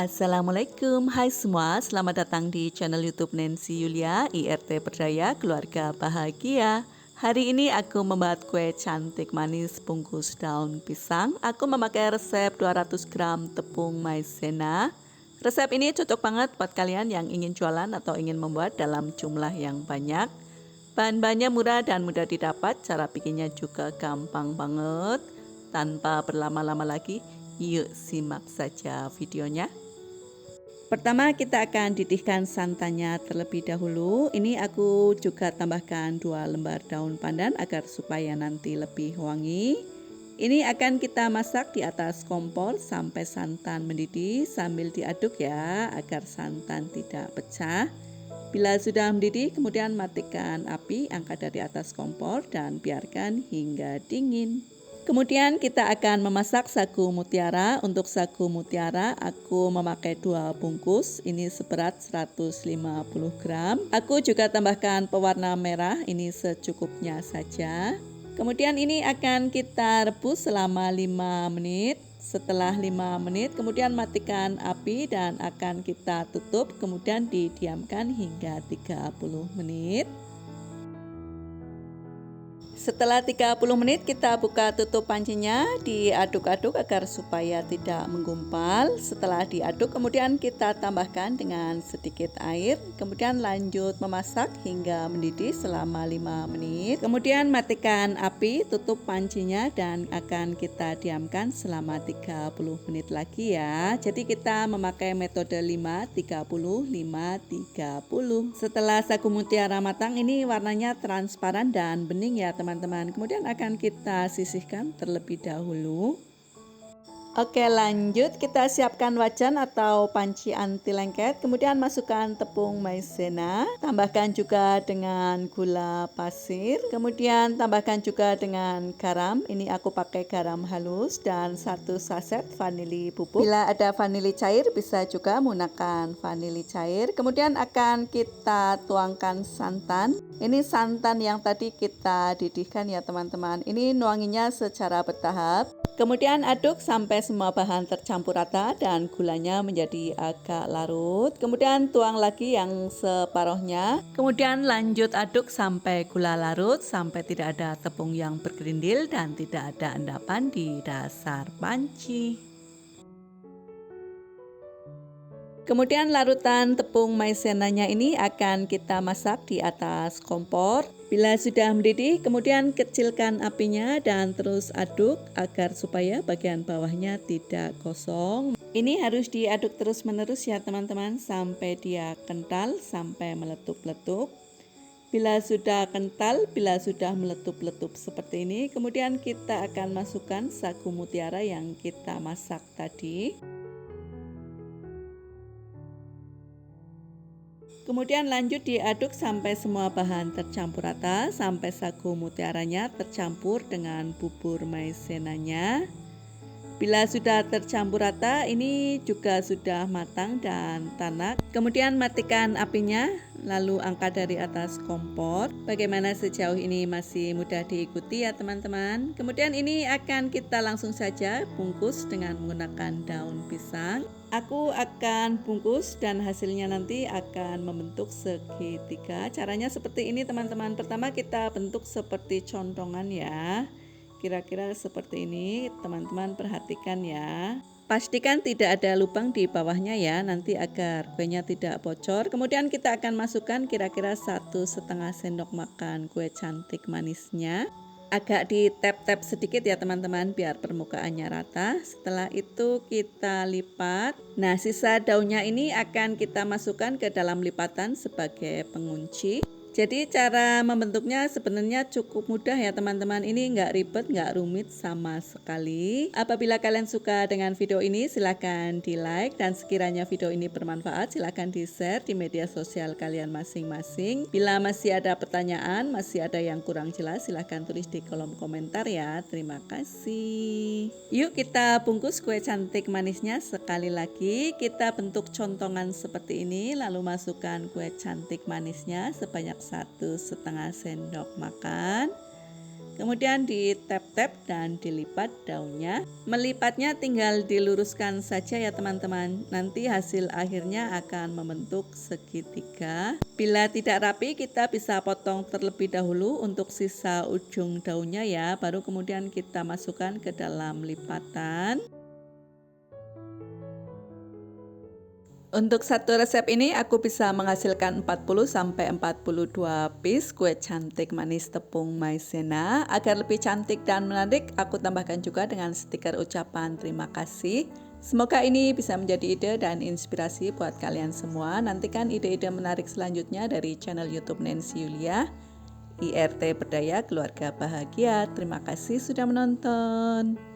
Assalamualaikum, hai semua, selamat datang di channel YouTube Nancy Yulia, IRT Berdaya Keluarga Bahagia. Hari ini aku membuat kue cantik manis bungkus daun pisang. Aku memakai resep 200 gram tepung maizena. Resep ini cocok banget buat kalian yang ingin jualan atau ingin membuat dalam jumlah yang banyak. Bahan-bahannya murah dan mudah didapat, cara bikinnya juga gampang banget. Tanpa berlama-lama lagi, yuk simak saja videonya. Pertama kita akan didihkan santannya terlebih dahulu. Ini aku juga tambahkan 2 lembar daun pandan agar supaya nanti lebih wangi. Ini akan kita masak di atas kompor sampai santan mendidih sambil diaduk ya agar santan tidak pecah. Bila sudah mendidih kemudian matikan api, angkat dari atas kompor dan biarkan hingga dingin. Kemudian kita akan memasak sagu mutiara. Untuk sagu mutiara aku memakai 2 bungkus, ini seberat 150 gram. Aku juga tambahkan pewarna merah, ini secukupnya saja. Kemudian ini akan kita rebus selama 5 menit. Setelah 5 menit kemudian matikan api dan akan kita tutup, kemudian didiamkan hingga 30 menit. Setelah 30 menit kita buka tutup pancinya, diaduk-aduk agar supaya tidak menggumpal. Setelah diaduk kemudian kita tambahkan dengan sedikit air, kemudian lanjut memasak hingga mendidih selama 5 menit. Kemudian matikan api, tutup pancinya dan akan kita diamkan selama 30 menit lagi ya. Jadi kita memakai metode 5-30, 5-30. Setelah sagu mutiara matang ini warnanya transparan dan bening ya teman-teman. Kemudian akan kita sisihkan terlebih dahulu. Oke, lanjut kita siapkan wajan atau panci anti lengket. Kemudian masukkan tepung maizena, tambahkan juga dengan gula pasir, kemudian tambahkan juga dengan garam. Ini aku pakai garam halus dan 1 saset vanili bubuk. Bila ada vanili cair bisa juga menggunakan vanili cair. Kemudian akan kita tuangkan santan. Ini santan yang tadi kita didihkan ya teman-teman. Ini nuanginya secara bertahap. Kemudian aduk sampai semua bahan tercampur rata dan gulanya menjadi agak larut. Kemudian tuang lagi yang separuhnya. Kemudian lanjut aduk sampai gula larut, sampai tidak ada tepung yang bergerindil dan tidak ada endapan di dasar panci. Kemudian larutan tepung maizenanya ini akan kita masak di atas kompor. Bila sudah mendidih, kemudian kecilkan apinya dan terus aduk agar supaya bagian bawahnya tidak kosong. Ini harus diaduk terus-menerus ya teman-teman sampai dia kental, sampai meletup-letup. Bila sudah kental, bila sudah meletup-letup seperti ini, kemudian kita akan masukkan sagu mutiara yang kita masak tadi. Kemudian lanjut diaduk sampai semua bahan tercampur rata, sampai sagu mutiaranya tercampur dengan bubur maizenanya. Bila sudah tercampur rata, ini juga sudah matang dan tanak. Kemudian matikan apinya, lalu angkat dari atas kompor. Bagaimana sejauh ini masih mudah diikuti ya teman-teman. Kemudian ini akan kita langsung saja bungkus dengan menggunakan daun pisang. Aku akan bungkus dan hasilnya nanti akan membentuk segitiga. Caranya seperti ini teman-teman. Pertama kita bentuk seperti contongan ya. Kira-kira seperti ini, teman-teman perhatikan ya. Pastikan tidak ada lubang di bawahnya ya, nanti agar kuenya tidak bocor. Kemudian kita akan masukkan kira-kira 1,5 sendok makan kue cantik manisnya. Agak di tap-tap sedikit ya teman-teman biar permukaannya rata. Setelah itu kita lipat. Nah, sisa daunnya ini akan kita masukkan ke dalam lipatan sebagai pengunci. Jadi cara membentuknya sebenarnya cukup mudah ya teman-teman. Ini nggak ribet, nggak rumit sama sekali. Apabila kalian suka dengan video ini silahkan di like, dan sekiranya video ini bermanfaat silahkan di share di media sosial kalian masing-masing. Bila masih ada pertanyaan, masih ada yang kurang jelas silahkan tulis di kolom komentar ya. Terima kasih. Yuk kita bungkus kue cantik manisnya. Sekali lagi kita bentuk contongan seperti ini, lalu masukkan kue cantik manisnya sebanyak 1,5 sendok makan. Kemudian ditap-tap dan dilipat daunnya. Melipatnya tinggal diluruskan saja ya teman-teman. Nanti hasil akhirnya akan membentuk segitiga. Bila tidak rapi kita bisa potong terlebih dahulu untuk sisa ujung daunnya ya. Baru kemudian kita masukkan ke dalam lipatan. Untuk satu resep ini aku bisa menghasilkan 40-42 piece kue cantik manis tepung maizena. Agar lebih cantik dan menarik, aku tambahkan juga dengan stiker ucapan terima kasih. Semoga ini bisa menjadi ide dan inspirasi buat kalian semua. Nantikan ide-ide menarik selanjutnya dari channel YouTube Nancy Yulia. IRT Berdaya Keluarga Bahagia. Terima kasih sudah menonton.